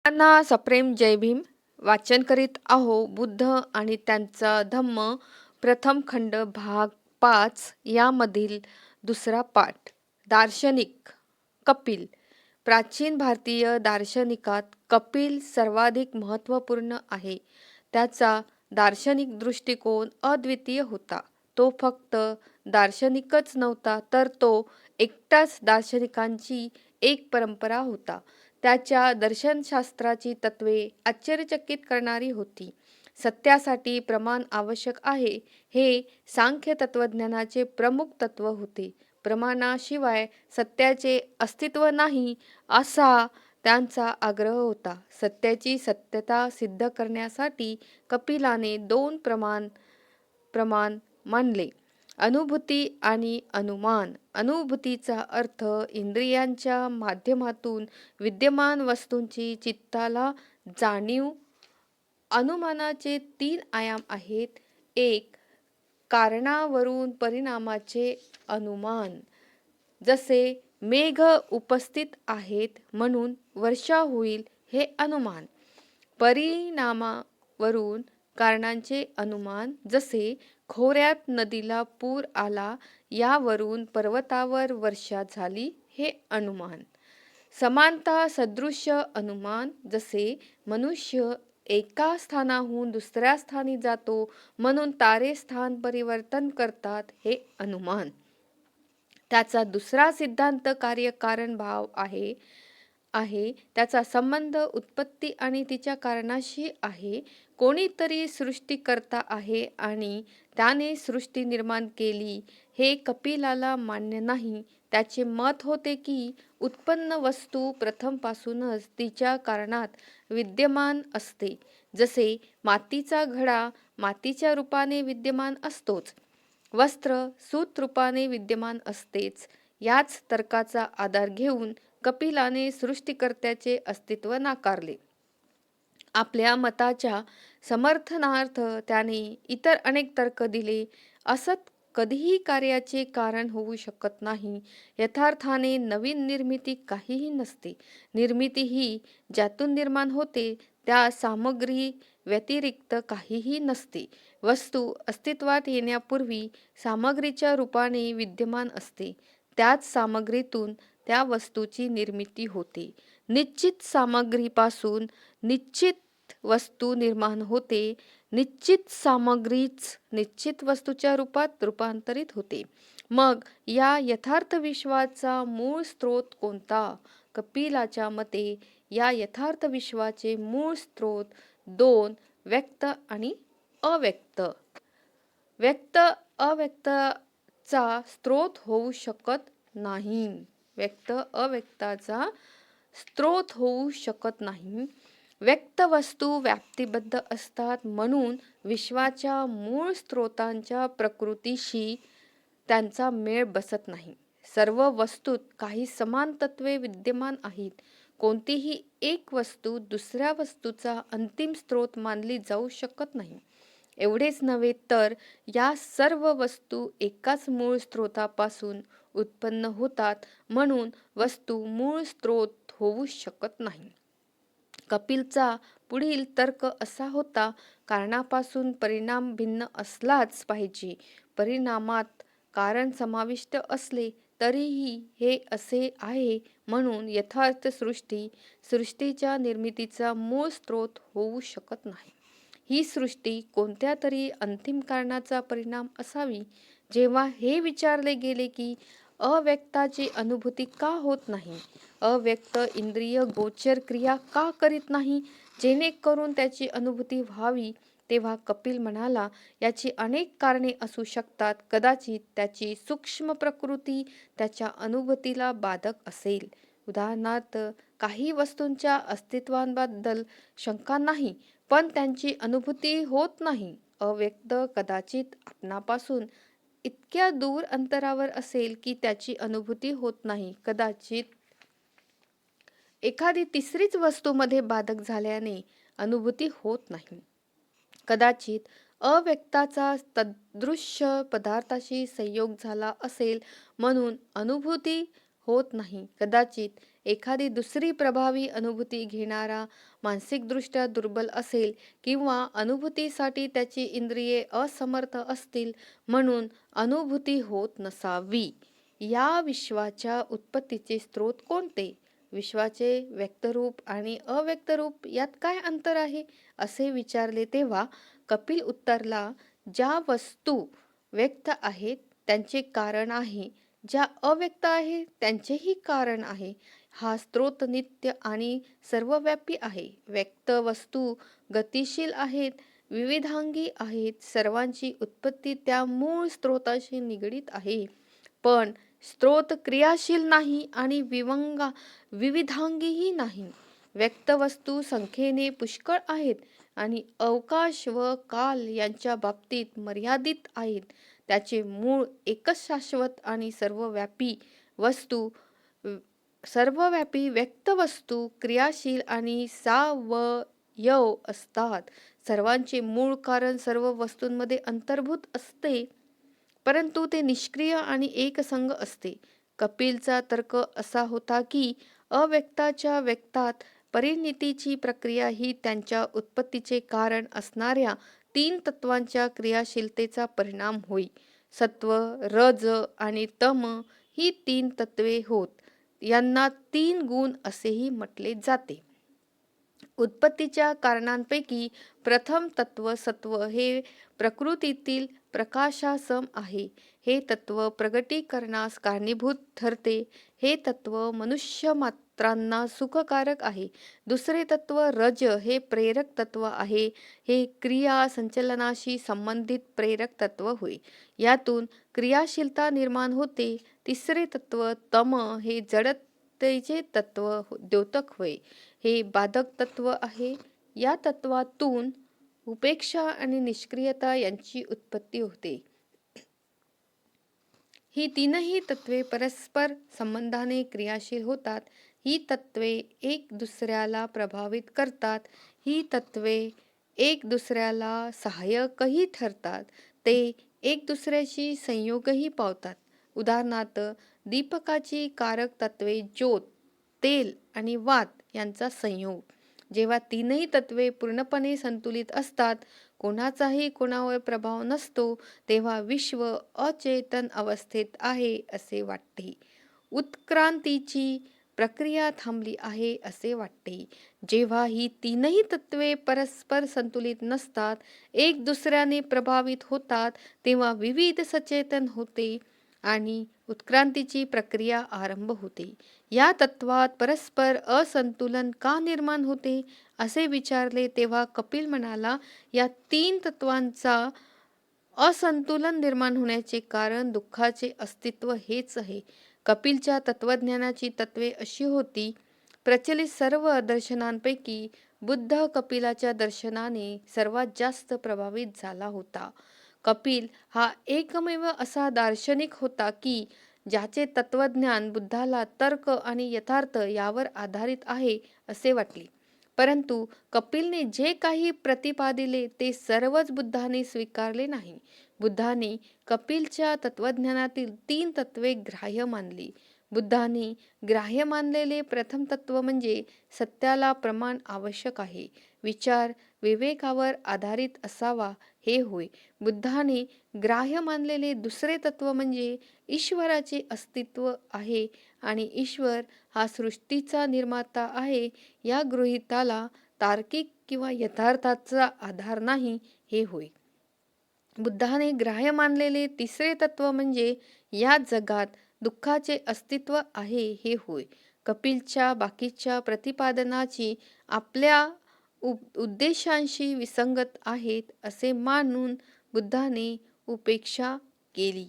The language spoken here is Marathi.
सर्वांना सप्रेम जय भीम. वाचन करीत आहो बुद्ध आणि त्यांचा धम्म, प्रथम खंड, भाग 5 यामधील दुसरा पाठ. दार्शनिक कपिल. प्राचीन भारतीय दार्शनिकात कपिल सर्वाधिक महत्त्वपूर्ण आहे. त्याचा दार्शनिक दृष्टिकोन अद्वितीय होता. तो फक्त दार्शनिकच नव्हता, तर तो एकटाच दार्शनिकांची एक परंपरा होता. त्याच्या दर्शनशास्त्राची तत्त्वे आश्चर्यचकित करणारी होती. सत्यासाठी प्रमाण आवश्यक आहे, हे सांख्य तत्त्वज्ञानाचे प्रमुख तत्त्व होते. प्रमाणाशिवाय सत्याचे अस्तित्व नाही, असा त्यांचा आग्रह होता. सत्याची सत्यता सिद्ध करण्यासाठी कपिलाने दोन प्रमाण मांडले: अनुभूती आणि अनुमान. अनुभूतीचा अर्थ इंद्रियांच्या माध्यमातून विद्यमान वस्तूंची चित्ताला जाणीव. अनुमानाचे तीन आयाम आहेत. एक, कारणावरून परिणामाचे अनुमान. जसे मेघ उपस्थित आहेत म्हणून वर्षा होईल, हे अनुमान. परिणामावरून कारणांचे अनुमान. जसे खोऱ्यात नदीला पूर आला, यावरून पर्वतावर वर्षा झाली, हे अनुमान. समानता सदृश्य अनुमान. जसे मनुष्य एका स्थानाहून दुसऱ्या स्थानी जातो म्हणून तारे स्थान परिवर्तन करतात, हे अनुमान. त्याचा दुसरा सिद्धांत कार्यकारण भाव आहे. त्याचा संबंध उत्पत्ती आणि तिच्या कारणाशी आहे. कोणीतरी सृष्टीकर्ता आहे आणि त्याने सृष्टी निर्माण केली, हे कपिलाला मान्य नाही. त्याचे मत होते की उत्पन्न वस्तू प्रथमपासूनच तिच्या कारणात विद्यमान असते. जसे मातीचा घडा मातीच्या रूपाने विद्यमान असतोच, वस्त्र सूत रूपाने विद्यमान असतेच. याच तर्काचा आधार घेऊन कपिलाने सृष्टिकर्त्याचे अस्तित्व नाकारले. आपल्या मताच्या समर्थनार्थ त्याने इतर अनेक तर्क दिले. असत कधीही कार्याचे कारण होऊ शकत नाही. यथार्थाने नवीन निर्मिती काहीही नसते. निर्मिती ही ज्यातून निर्माण होते त्या सामग्री व्यतिरिक्त काहीही नसते. वस्तू अस्तित्वात येण्यापूर्वी सामग्रीच्या रूपाने विद्यमान असते. त्याच सामग्रीतून त्या वस्तूची निर्मिती होते. निश्चित सामग्रीपासून निश्चित वस्तू निर्माण होते. निश्चित सामग्रीच निश्चित वस्तूच्या रूपात रूपांतरित होते. मग या यथार्थ विश्वाचा मूळ स्रोत कोणता? कपिलाच्या मते या यथार्थ विश्वाचे मूळ स्रोत दोन: व्यक्त आणि अव्यक्त. व्यक्त अव्यक्ताचा स्रोत होऊ शकत नाही. व्यक्त अव्यक्ताचा स्रोत होऊ शकत नाही. व्यक्त वस्तू व्याप्तिबद्ध असतात, म्हणून विश्वाच्या मूळ स्रोतांच्या प्रकृतीशी त्यांचा मेळ बसत नाही. सर्व वस्तूत काही समान तत्वे विद्यमान आहेत. कोणतीही एक वस्तू दुसऱ्या वस्तूचा अंतिम स्रोत मानली जाऊ शकत नाही. एवढेच नव्हे तर या सर्व वस्तू एकाच मूळ स्रोतापासून उत्पन्न होतात, म्हणून वस्तू मूळ स्रोत होऊ शकत नाही. कपिलचा पुढील तर्क असा होता: कारणापासून परिणाम भिन्न असलाच पाहिजे. परिणामात कारण समाविष्ट असले तरीही हे असे आहे म्हणून यथार्थ सृष्टीच्या निर्मितीचा मूळ स्रोत होऊ शकत नाही. ही सृष्टी कोणत्या तरी अंतिम कारणाचा परिणाम असावी. जेव्हा हे विचारले गेले की अव्यक्ताची अनुभूती का होत नाही, अव्यक्त इंद्रिय गोचर क्रिया का करीत नाही जेणेकरून त्याची अनुभूती व्हावी, तेव्हा कपिल म्हणाला, याची अनेक कारणे असू शकतात. कदाचित त्याची सूक्ष्म प्रकृती त्याच्या अनुभूतीला बाधक असेल. उदाहरणार्थ, काही वस्तूंच्या अस्तित्वाबद्दल शंका नाही, पण त्यांची अनुभूती होत नाही. अव्यक्त कदाचित आपणापासून इतक्या दूर अंतरावर असेल की त्याची अनुभूती होत नाही. कदाचित एखादी तिसरीच वस्तूमध्ये बाधक झाल्याने अनुभूती होत नाही. कदाचित अव्यक्ताचा तदृश्य पदार्थाशी संयोग झाला असेल म्हणून अनुभूती होत नाही. कदाचित एखादी दुसरी प्रभावी अनुभूती घेणारा मानसिकदृष्ट्या दुर्बल असेल किंवा अनुभूतीसाठी त्याची इंद्रिये असमर्थ असतील म्हणून अनुभूती होत नसावी. या विश्वाच्या उत्पत्तीचे स्रोत कोणते? विश्वाचे व्यक्तरूप आणि अव्यक्तरूप यात काय अंतर आहे असे विचारले तेव्हा कपिल उत्तरला, ज्या वस्तू व्यक्त आहेत त्यांचे कारण आहे, ज्या अव्यक्त आहे त्यांचेही कारण आहे. हा स्रोत नित्य आणि सर्वव्यापी आहे. व्यक्त वस्तू गतिशील आहेत, विविधांगी आहेत. सर्वांची उत्पत्ती त्या मूळ स्रोताशी निगडीत आहे. पण स्रोत क्रियाशील नाही आणि विविधांगीही नाही. व्यक्त वस्तू संख्येने पुष्कळ आहेत आणि अवकाश व काल यांच्या बाबतीत मर्यादित आहेत. त्याचे मूळ एकच शाश्वत आणि सर्वव्यापी व्यक्त वस्तू क्रियाशील आणि सावयव असतात. सर्वांचे मूळ कारण सर्व वस्तूंमध्ये अंतर्भूत असते, परंतु ते निष्क्रिय आणि एकसंग असते. कपिलचा तर्क असा होता की अव्यक्ताच्या व्यक्तात परिणितीची प्रक्रिया ही त्यांच्या उत्पत्तीचे कारण असणाऱ्या 3 तत्वांच्या क्रियाशीलतेचा परिणाम होय. सत्व, रज आणि तम ही 3 तत्वे होत. यांना 3 गुण असेही म्हटले जाते. उत्पत्तीच्या कारणांपैकी प्रथम तत्व सत्व हे प्रकृतीतील प्रकाशासम आहे. हे तत्व प्रगटीकरणास कारणीभूत ठरते. हे तत्व मनुष्य मात्रांना सुखकारक आहे. दुसरे तत्व रज हे प्रेरक तत्व आहे. हे क्रिया संचलनाशी संबंधित प्रेरक तत्व होय. यातून क्रियाशीलता निर्माण होते. तिसरे तत्व तम हे जडतेचे तत्व द्योतक होय. हे बाधक तत्व आहे. या तत्वातून उपेक्षा आणि निष्क्रियता यांची उत्पत्ती होते. ही 3ही तत्वे परस्पर संबंधाने क्रियाशील होतात. ही तत्वे एक दुसऱ्याला प्रभावित करतात. ही तत्वे एक दुसऱ्याला सहाय्यकही ठरतात. ते एक दुसऱ्याशी संयोगही पावतात. उदाहरणार्थ, दीपकाची कारक तत्वे ज्योत, तेल आणि वात यांचा संयोग. जेव्हा 3ही तत्वे पूर्णपणे संतुलित असतात, कोणाचाही कोणावर प्रभाव नसतो, तेव्हा विश्व अचेतन अवस्थेत आहे असे वाटते. उत्क्रांतीची प्रक्रिया थांबली आहे असे वाटते. जेव्हा ही 3ही तत्वे परस्पर संतुलित नसतात, एक दुसऱ्याने प्रभावित होतात, तेव्हा विविध सचेतन होते आणि उत्क्रांतीची प्रक्रिया आरंभ होते. या तत्वात परस्पर असंतुलन का निर्माण होते असे विचारले तेव्हा कपिल म्हणाला, या 3 तत्वांचा असंतुलन निर्माण होण्याचे कारण दुःखाचे अस्तित्व हेच आहे. कपिलच्या तत्वज्ञानाची तत्वे अशी होती. प्रचलित सर्व दर्शनांपैकी बुद्ध कपिलाच्या दर्शनाने सर्वात जास्त प्रभावित झाला होता. कपिल हा एकमेव असा दार्शनिक होता की ज्याचे तत्वज्ञान बुद्धाला तर्क आणि यथार्थ यावर आधारित आहे असे वाटले. परंतु कपिलने जे काही प्रतिपादिले ते सर्वच बुद्धाने स्वीकारले नाही. बुद्धाने कपिलच्या तत्वज्ञानातील 3 तत्वे ग्राह्य मानली. बुद्धाने ग्राह्य मानलेले प्रथम तत्व म्हणजे सत्याला प्रमाण आवश्यक आहे. विचार विवेकावर आधारित असावा हे होय. बुद्धाने ग्राह्य मानलेले दुसरे तत्व म्हणजे ईश्वराचे अस्तित्व आहे आणि ईश्वर हा सृष्टीचा निर्माता आहे या गृहीताला तार्किक किंवा यथार्थाचा आधार नाही हे होय. बुद्धाने ग्राह्य मानलेले तिसरे तत्व म्हणजे या जगात दुःखाचे अस्तित्व आहे हे होय. कपिलच्या बाकीच्या प्रतिपादनाची आपल्या उद्देशांशी विसंगत आहेत असे मानून बुद्धाने उपेक्षा केली.